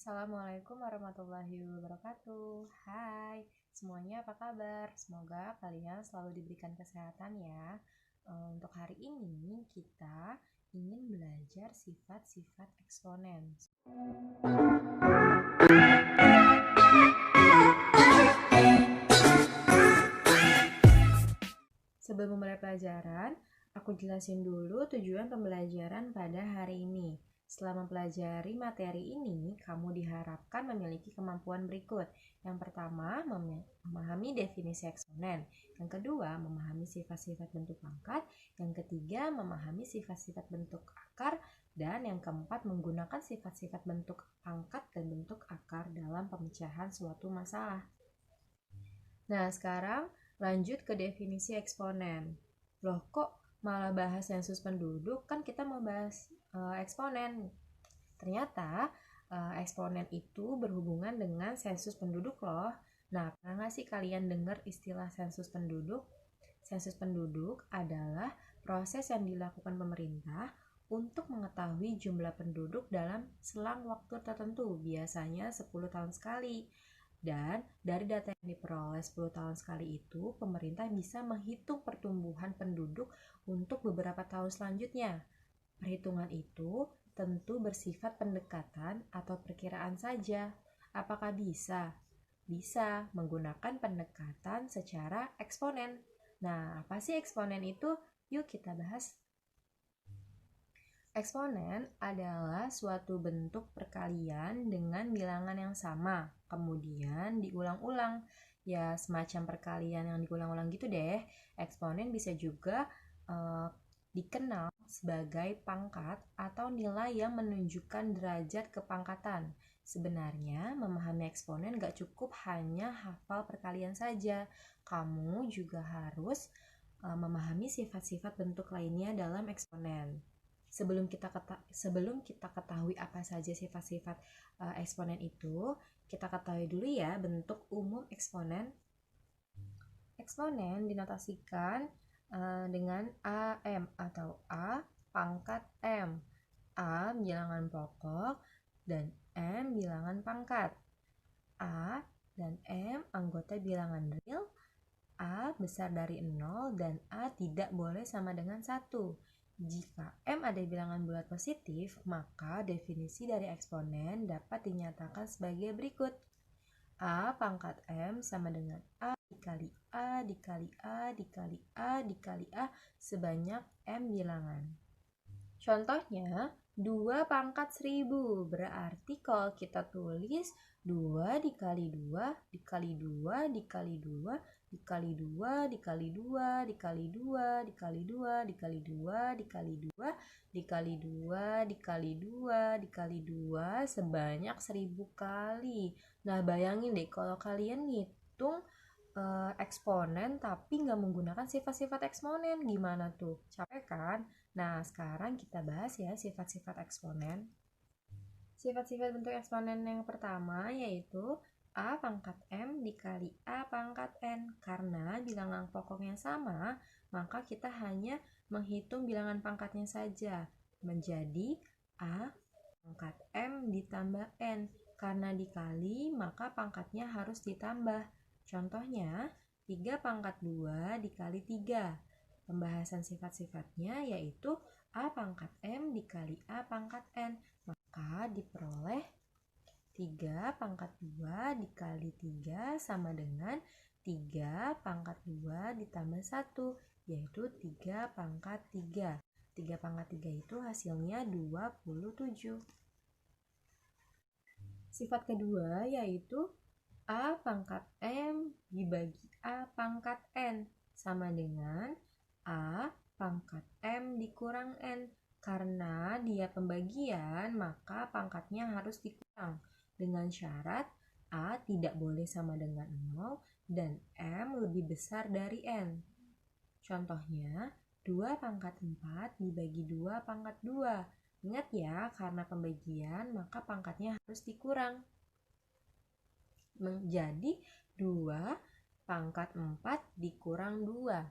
Assalamualaikum warahmatullahi wabarakatuh. Hai, semuanya apa kabar? Semoga kalian selalu diberikan kesehatan ya. Untuk hari ini kita ingin belajar sifat-sifat eksponen. Sebelum memulai pelajaran, aku jelasin dulu tujuan pembelajaran pada hari ini. Setelah mempelajari materi ini, kamu diharapkan memiliki kemampuan berikut. Yang pertama, memahami definisi eksponen. Yang kedua, memahami sifat-sifat bentuk pangkat. Yang ketiga, memahami sifat-sifat bentuk akar. Dan yang keempat, menggunakan sifat-sifat bentuk pangkat dan bentuk akar dalam pemecahan suatu masalah. Nah, sekarang lanjut ke definisi eksponen. Loh, kok malah bahas sensus penduduk? Kan kita mau bahas eksponen. Ternyata eksponen itu berhubungan dengan sensus penduduk loh. Nah, pernah nggak sih kalian dengar istilah sensus penduduk? Sensus penduduk adalah proses yang dilakukan pemerintah untuk mengetahui jumlah penduduk dalam selang waktu tertentu, biasanya 10 tahun sekali. Dan dari data yang diperoleh 10 tahun sekali itu, pemerintah bisa menghitung pertumbuhan penduduk untuk beberapa tahun selanjutnya. Perhitungan itu tentu bersifat pendekatan atau perkiraan saja. Apakah bisa? Bisa menggunakan pendekatan secara eksponen. Nah, apa sih eksponen itu? Yuk kita bahas. Eksponen adalah suatu bentuk perkalian dengan bilangan yang sama, kemudian diulang-ulang. Ya, semacam perkalian yang diulang-ulang gitu deh. Eksponen bisa juga dikenal sebagai pangkat atau nilai yang menunjukkan derajat kepangkatan. Sebenarnya, memahami eksponen gak cukup hanya hafal perkalian saja. Kamu juga harus memahami sifat-sifat bentuk lainnya dalam eksponen. Sebelum kita ketahui apa saja sifat-sifat eksponen itu, kita ketahui dulu ya bentuk umum eksponen. Eksponen dinotasikan dengan AM atau A pangkat M. A bilangan pokok dan M bilangan pangkat. A dan M anggota bilangan real. A besar dari 0 dan A tidak boleh sama dengan 1. Jika M ada bilangan bulat positif, maka definisi dari eksponen dapat dinyatakan sebagai berikut. A pangkat M sama dengan A dikali A dikali A dikali A dikali A sebanyak M bilangan. Contohnya, 2 pangkat 1000. Berarti kalau kita tulis 2 dikali 2 dikali 2 dikali 2 dikali 2 dikali 2 dikali 2 dikali 2 dikali 2 dikali 2 dikali 2 dikali 2 dikali 2 sebanyak 1000 kali. Nah, bayangin deh kalau kalian ngitung eksponen tapi nggak menggunakan sifat-sifat eksponen, gimana tuh? Capek kan? Nah, sekarang kita bahas ya sifat-sifat eksponen. Sifat-sifat bentuk eksponen yang pertama yaitu A pangkat M dikali A pangkat N. Karena bilangan pokoknya sama, maka kita hanya menghitung bilangan pangkatnya saja. Menjadi A pangkat M ditambah N. Karena dikali, maka pangkatnya harus ditambah. Contohnya, 3 pangkat 2 dikali 3. Pembahasan sifat-sifatnya yaitu A pangkat M dikali A pangkat N. Maka diperoleh 3 pangkat 2 dikali 3 sama dengan 3 pangkat 2 ditambah 1, yaitu 3 pangkat 3. 3 pangkat 3 itu hasilnya 27. Sifat kedua yaitu A pangkat M dibagi A pangkat N sama dengan A pangkat M dikurang N. Karena dia pembagian, maka pangkatnya harus dikurang. Dengan syarat A tidak boleh sama dengan 0 dan M lebih besar dari N. Contohnya, 2 pangkat 4 dibagi 2 pangkat 2. Ingat ya, karena pembagian, maka pangkatnya harus dikurang. Menjadi 2 pangkat 4 dikurang 2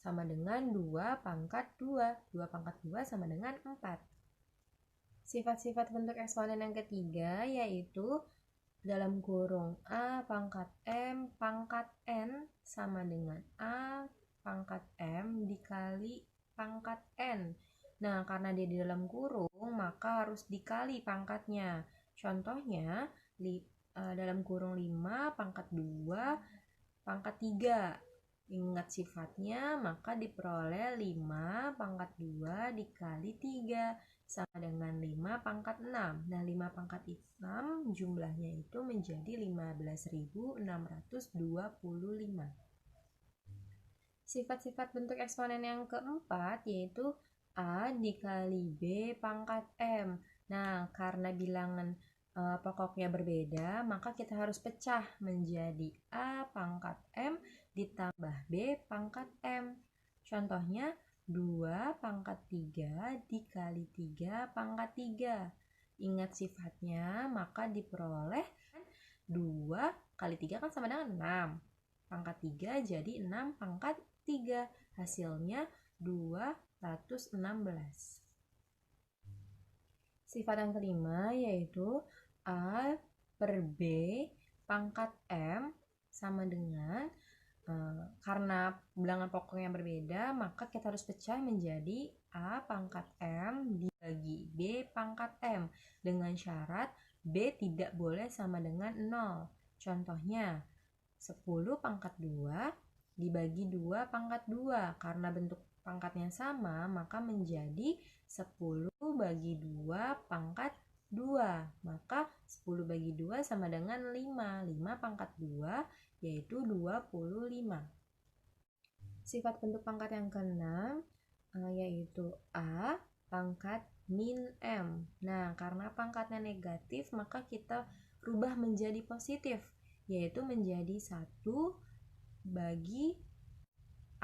sama dengan 2 pangkat 2. 2 pangkat 2 sama dengan 4. Sifat-sifat bentuk eksponen yang ketiga yaitu dalam kurung A pangkat M pangkat N sama dengan A pangkat M dikali pangkat N. Nah, karena dia di dalam kurung, maka harus dikali pangkatnya. Contohnya, dalam kurung 5 pangkat 2 pangkat 3. Ingat sifatnya, maka diperoleh 5 pangkat 2 dikali 3 sama dengan 5 pangkat 6. Nah, 5 pangkat 6 jumlahnya itu menjadi 15.625. Sifat-sifat bentuk eksponen yang keempat yaitu A dikali B pangkat M. Nah, karena bilangan pokoknya berbeda, maka kita harus pecah menjadi A pangkat M ditambah B pangkat M. Contohnya, 2 pangkat 3 dikali 3 pangkat 3. Ingat sifatnya, maka diperoleh 2 kali 3 kan sama dengan 6. Pangkat 3 jadi 6 pangkat 3. Hasilnya 216. Sifat yang kelima yaitu A per B pangkat M sama dengan karena bilangan pokok yang berbeda, maka kita harus pecah menjadi A pangkat M dibagi B pangkat M dengan syarat B tidak boleh sama dengan 0. Contohnya, 10 pangkat 2 dibagi 2 pangkat 2. Karena bentuk pangkatnya sama, maka menjadi 10 bagi 2 pangkat 2. Maka 10 bagi 2 sama dengan 5. 5 pangkat 2 yaitu 25. Sifat bentuk pangkat yang keenam yaitu A pangkat min M. Nah, karena pangkatnya negatif, maka kita rubah menjadi positif, yaitu menjadi 1 bagi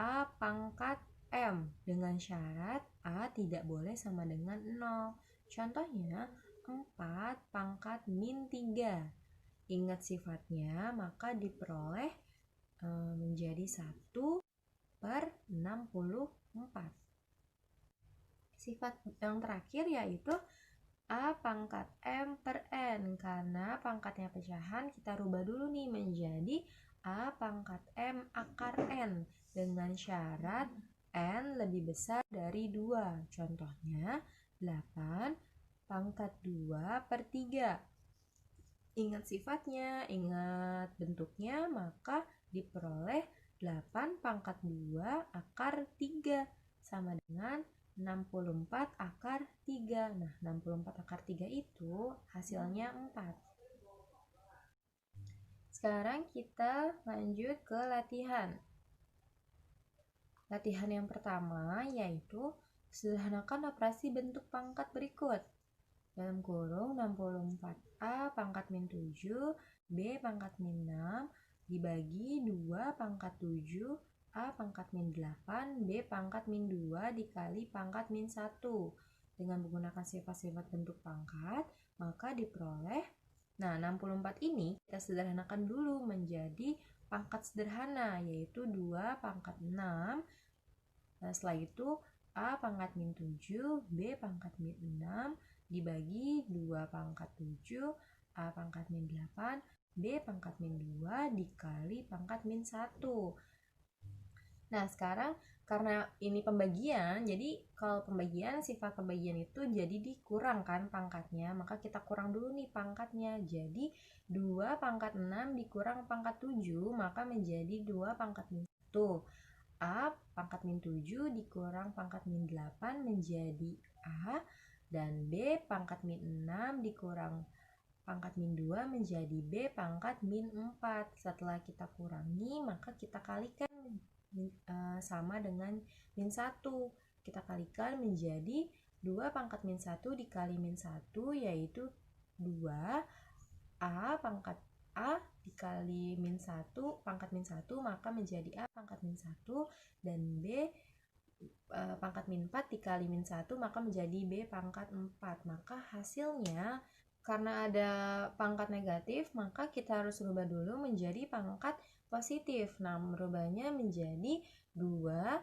A pangkat M dengan syarat A tidak boleh sama dengan 0. Contohnya, 4 pangkat min 3. Ingat sifatnya, maka diperoleh menjadi 1 per 64. Sifat yang terakhir yaitu A pangkat M per N. Karena pangkatnya pecahan, kita rubah dulu nih menjadi A pangkat M akar N dengan syarat N lebih besar dari 2. Contohnya 8 pangkat 2 per 3. Ingat sifatnya, ingat bentuknya, maka diperoleh 8 pangkat 2 akar 3 sama dengan 64 akar 3. Nah, 64 akar 3 itu hasilnya 4. Sekarang kita lanjut ke latihan. Latihan yang pertama yaitu sederhanakan operasi bentuk pangkat berikut. Dalam kurung 64A pangkat min 7 B pangkat min 6 dibagi 2 pangkat 7 A pangkat min 8 B pangkat min 2 dikali pangkat min 1. Dengan menggunakan sifat-sifat bentuk pangkat, maka diperoleh, nah 64 ini kita sederhanakan dulu menjadi pangkat sederhana, yaitu 2 pangkat 6. Nah, setelah itu A pangkat min 7 B pangkat min 6 dibagi 2 pangkat 7 A pangkat min 8 B pangkat min 2 dikali pangkat min 1. Nah, sekarang karena ini pembagian, jadi kalau pembagian, sifat pembagian itu jadi dikurangkan pangkatnya, maka kita kurang dulu nih pangkatnya. Jadi 2 pangkat 6 dikurang pangkat 7, maka menjadi 2 pangkat min 1. A pangkat min 7 dikurang pangkat min 8 menjadi A, dan B pangkat min 6 dikurang pangkat min 2 menjadi B pangkat min 4. Setelah kita kurangi, maka kita kalikan sama dengan min 1. Kita kalikan menjadi 2 pangkat min 1 dikali min 1 yaitu 2 A pangkat A dikali min 1 pangkat min 1, maka menjadi A pangkat min 1, dan B pangkat min 4 dikali min 1, maka menjadi B pangkat 4. Maka hasilnya, karena ada pangkat negatif, maka kita harus rubah dulu menjadi pangkat positif. Nah, merubahnya menjadi 2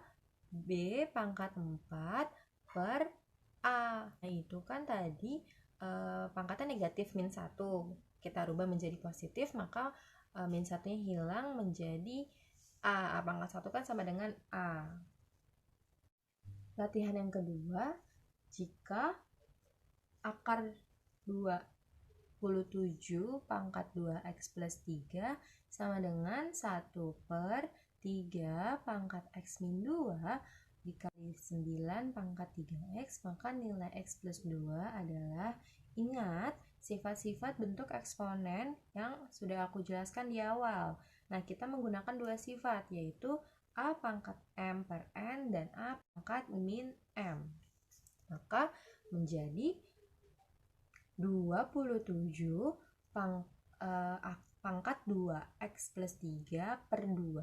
B pangkat 4 per A. Nah, itu kan tadi pangkatnya negatif min 1. Kita rubah menjadi positif, maka min 1-nya hilang menjadi A. A pangkat 1 kan sama dengan A. Latihan yang kedua, jika akar 27 pangkat 2x plus 3 sama dengan 1/3 pangkat x min 2 dikali 9 pangkat 3x, maka nilai x plus 2 adalah, ingat sifat-sifat bentuk eksponen yang sudah aku jelaskan di awal. Nah, kita menggunakan dua sifat, yaitu a pangkat m per n dan a pangkat min m. Maka menjadi 27 pangkat 2x plus 3 per 2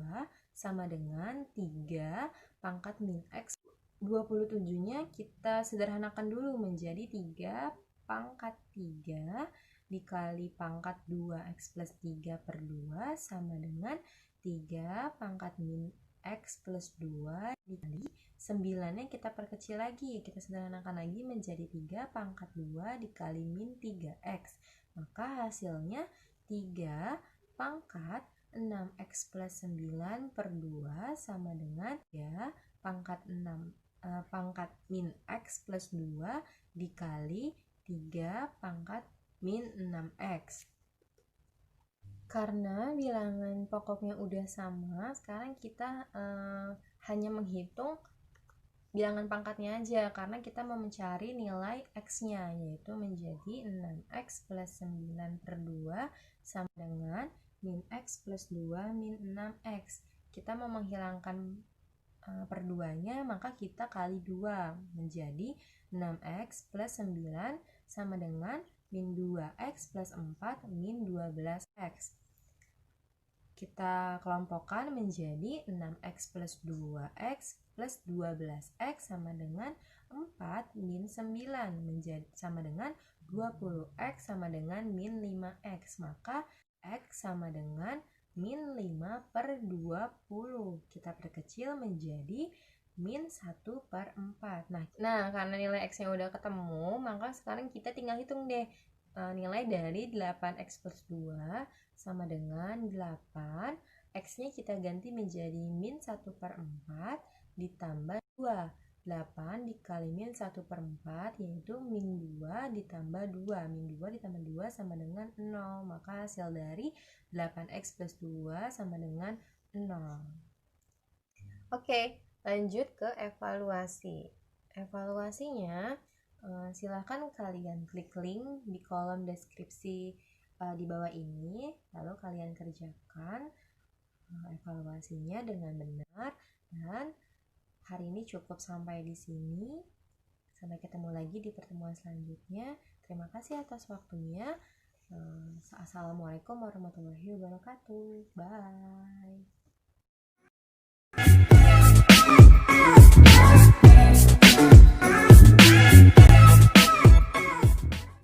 sama dengan 3 pangkat min x. 27-nya kita sederhanakan dulu menjadi 3 pangkat 3 dikali pangkat 2x plus 3 per 2 sama dengan 3 pangkat min x plus 2 dikali 9-nya kita perkecil lagi, kita sederhanakan lagi menjadi 3 pangkat 2 dikali min 3x. Maka hasilnya 3 pangkat 6x plus 9 per 2 sama dengan 3 pangkat min x plus 2 dikali 3 pangkat min 6x. Karena bilangan pokoknya udah sama, sekarang kita hanya menghitung bilangan pangkatnya aja, karena kita mau mencari nilai x-nya, yaitu menjadi 6x plus 9 per 2 sama dengan min x plus 2 min 6x. Kita mau menghilangkan per 2-nya, maka kita kali 2 menjadi 6x plus 9 sama dengan min 2x plus 4 min 12x. Kita kelompokkan menjadi 6x plus 2x plus 12x sama dengan 4 min 9 menjadi sama dengan 20x sama dengan min 5x. Maka x sama dengan min 5 per 20. Kita perkecil menjadi min 1/4. Nah, karena nilai x yang udah ketemu, maka sekarang kita tinggal hitung deh nilai dari 8x plus 2 sama dengan 8. X-nya kita ganti menjadi min 1/4 ditambah 2. 8 dikali min 1/4 yaitu min 2 ditambah 2. Min 2 ditambah 2 sama dengan 0. Maka hasil dari 8x plus 2 sama dengan 0. Oke, lanjut ke evaluasi. Evaluasinya, silahkan kalian klik link di kolom deskripsi di bawah ini, lalu kalian kerjakan evaluasinya dengan benar. Dan hari ini cukup sampai di sini. Sampai ketemu lagi di pertemuan selanjutnya. Terima kasih atas waktunya. Assalamualaikum warahmatullahi wabarakatuh. Bye.